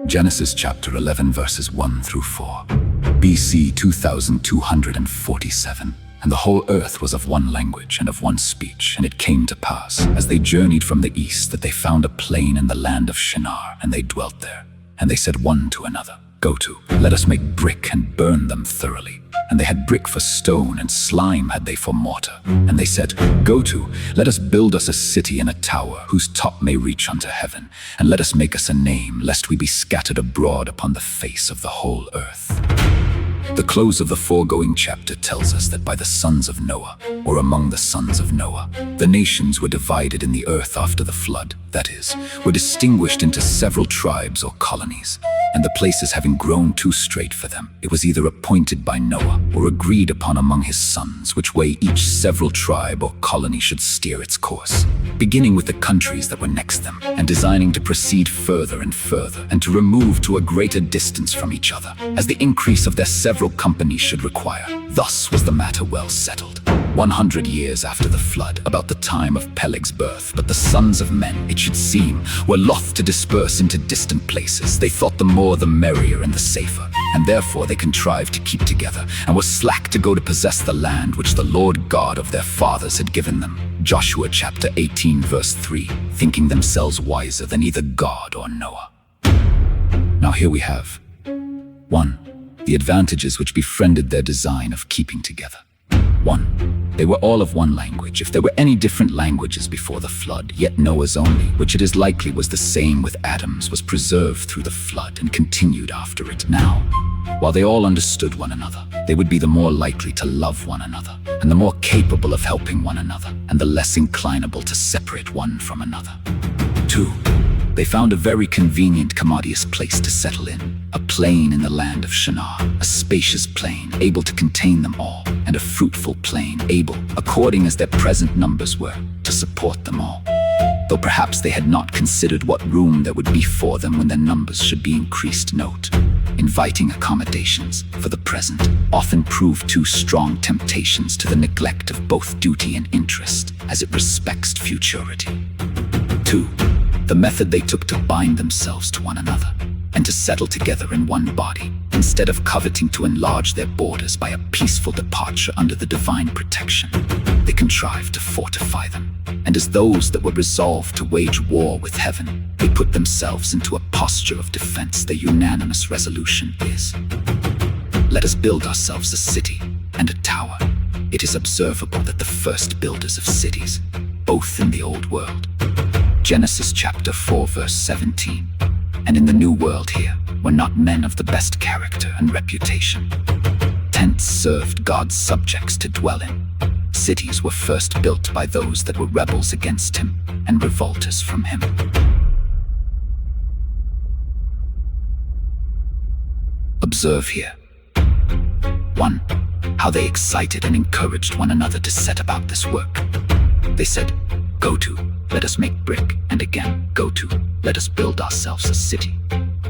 Genesis chapter 11 verses 1 through 4. BC 2247. And the whole earth was of one language and of one speech. And it came to pass, as they journeyed from the east, that they found a plain in the land of Shinar, and they dwelt there. And they said one to another, Go to, let us make brick and burn them thoroughly. And they had brick for stone, and slime had they for mortar. And they said, Go to, let us build us a city and a tower, whose top may reach unto heaven. And let us make us a name, lest we be scattered abroad upon the face of the whole earth. The close of the foregoing chapter tells us that by the sons of Noah, or among the sons of Noah, the nations were divided in the earth after the flood, that is, were distinguished into several tribes or colonies. And the places having grown too strait for them, it was either appointed by Noah or agreed upon among his sons which way each several tribe or colony should steer its course, beginning with the countries that were next them, and designing to proceed further and further, and to remove to a greater distance from each other, as the increase of their several companies should require. Thus was the matter well settled. 100 years after the flood, about the time of Peleg's birth, but the sons of men, it should seem, were loth to disperse into distant places. They thought the more the merrier and the safer, and therefore they contrived to keep together, and were slack to go to possess the land which the Lord God of their fathers had given them. Joshua chapter 18 verse 3, thinking themselves wiser than either God or Noah. Now here we have 1. The advantages which befriended their design of keeping together. 1. They were all of one language. If there were any different languages before the flood, yet Noah's only, which it is likely was the same with Adam's, was preserved through the flood and continued after it. Now, while they all understood one another, they would be the more likely to love one another, and the more capable of helping one another, and the less inclinable to separate one from another. 2. They found a very convenient, commodious place to settle in, a plain in the land of Shinar, a spacious plain, able to contain them all, and a fruitful plain, able, according as their present numbers were, to support them all. Though perhaps they had not considered what room there would be for them when their numbers should be increased. Note, inviting accommodations, for the present, often prove too strong temptations to the neglect of both duty and interest, as it respects futurity. 2. The method they took to bind themselves to one another, and to settle together in one body, instead of coveting to enlarge their borders by a peaceful departure under the divine protection, they contrived to fortify them. And as those that were resolved to wage war with heaven, they put themselves into a posture of defense. Their unanimous resolution is, Let us build ourselves a city and a tower. It is observable that the first builders of cities, both in the old world, Genesis chapter 4 verse 17, and in the new world here, were not men of the best character and reputation. Tents served God's subjects to dwell in. Cities were first built by those that were rebels against him and revolters from him. Observe here. 1. How they excited and encouraged one another to set about this work. They said, Go to, let us make brick, and again, Go to, let us build ourselves a city.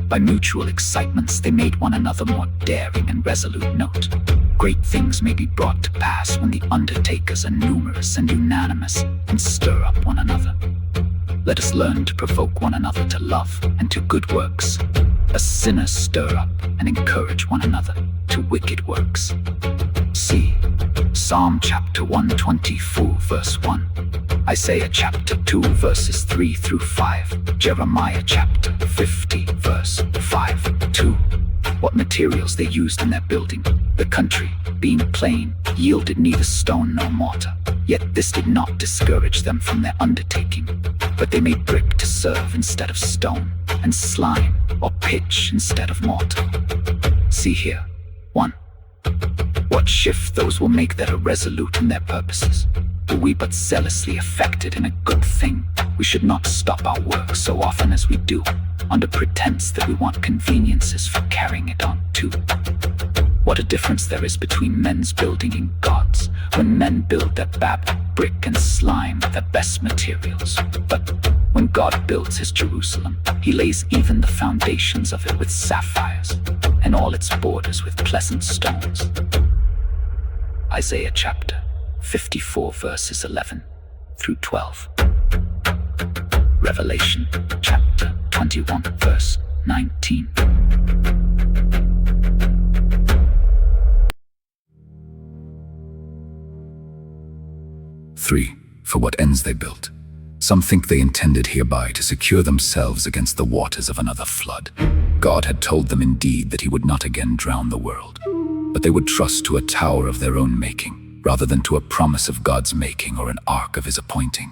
By mutual excitements, they made one another more daring and resolute. Note, great things may be brought to pass when the undertakers are numerous and unanimous and stir up one another. Let us learn to provoke one another to love and to good works. As sinners stir up and encourage one another to wicked works. See Psalm chapter 124 verse 1. Isaiah chapter 2 verses 3 through 5, Jeremiah chapter 50 verse 5, 2. What materials they used in their building. The country, being plain, yielded neither stone nor mortar. Yet this did not discourage them from their undertaking, but they made brick to serve instead of stone, and slime or pitch instead of mortar. See here. 1. What shift those will make that are resolute in their purposes. Were we but zealously affected in a good thing, we should not stop our work so often as we do, under pretense that we want conveniences for carrying it on too. What a difference there is between men's building and God's, when men build their babble, brick and slime with their best materials. But when God builds his Jerusalem, he lays even the foundations of it with sapphires, and all its borders with pleasant stones. Isaiah chapter 54 verses 11 through 12. Revelation chapter 21 verse 19. Three, for what ends they built. Some think they intended hereby to secure themselves against the waters of another flood. God had told them indeed that he would not again drown the world, but they would trust to a tower of their own making, rather than to a promise of God's making or an ark of his appointing.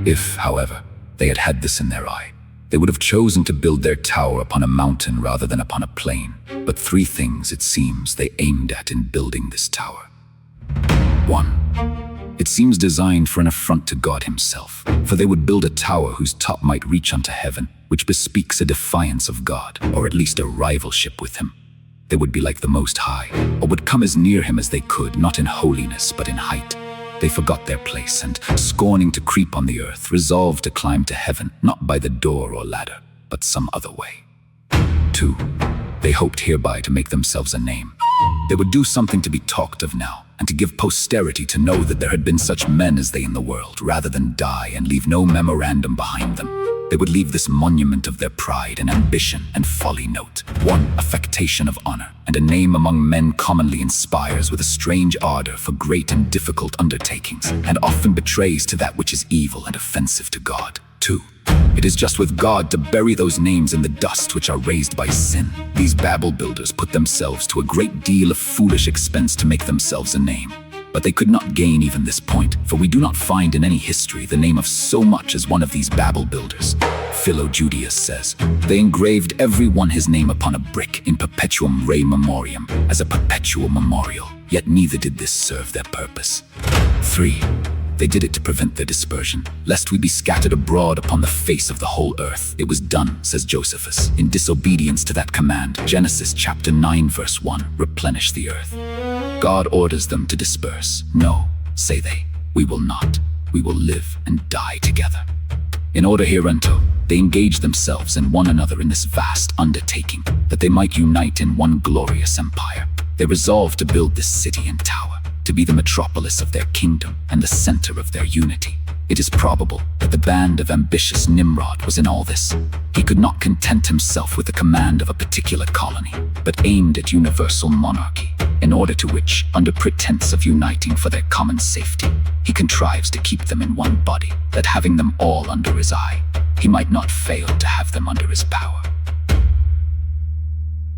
If, however, they had had this in their eye, they would have chosen to build their tower upon a mountain rather than upon a plain. But three things, it seems, they aimed at in building this tower. 1. It seems designed for an affront to God himself, for they would build a tower whose top might reach unto heaven, which bespeaks a defiance of God, or at least a rivalship with him. They would be like the Most High, or would come as near him as they could, not in holiness but in height. They forgot their place, and, scorning to creep on the earth, resolved to climb to heaven, not by the door or ladder, but some other way. 2. They hoped hereby to make themselves a name. They would do something to be talked of now, and to give posterity to know that there had been such men as they in the world, rather than die and leave no memorandum behind them. They would leave this monument of their pride and ambition and folly. Note 1. Affectation of honor, and a name among men commonly inspires with a strange ardor for great and difficult undertakings, and often betrays to that which is evil and offensive to God. 2. It is just with God to bury those names in the dust which are raised by sin. These Babel builders put themselves to a great deal of foolish expense to make themselves a name. But they could not gain even this point, for we do not find in any history the name of so much as one of these Babel builders. Philo-Judaeus says, they engraved every one his name upon a brick in perpetuum rei memoriam, as a perpetual memorial, yet neither did this serve their purpose. 3. They did it to prevent their dispersion, lest we be scattered abroad upon the face of the whole earth. It was done, says Josephus, in disobedience to that command. Genesis chapter 9 verse 1, replenish the earth. God orders them to disperse. No, say they, we will not. We will live and die together. In order hereunto, they engaged themselves and one another in this vast undertaking, that they might unite in one glorious empire. They resolved to build this city and tower, to be the metropolis of their kingdom and the center of their unity. It is probable that the band of ambitious Nimrod was in all this. He could not content himself with the command of a particular colony, but aimed at universal monarchy, in order to which, under pretense of uniting for their common safety, he contrives to keep them in one body, that having them all under his eye, he might not fail to have them under his power.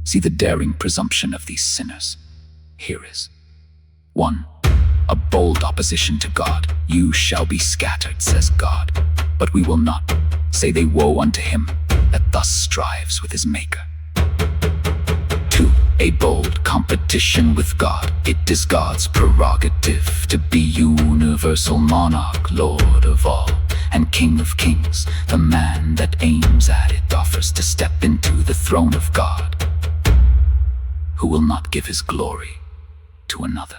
See the daring presumption of these sinners. Here is 1. A bold opposition to God. You shall be scattered, says God, but we will not. Say they, woe unto him that thus strives with his maker. 2. A bold competition with God. It is God's prerogative to be universal monarch, Lord of all, and King of kings. The man that aims at it offers to step into the throne of God, who will not give his glory to another.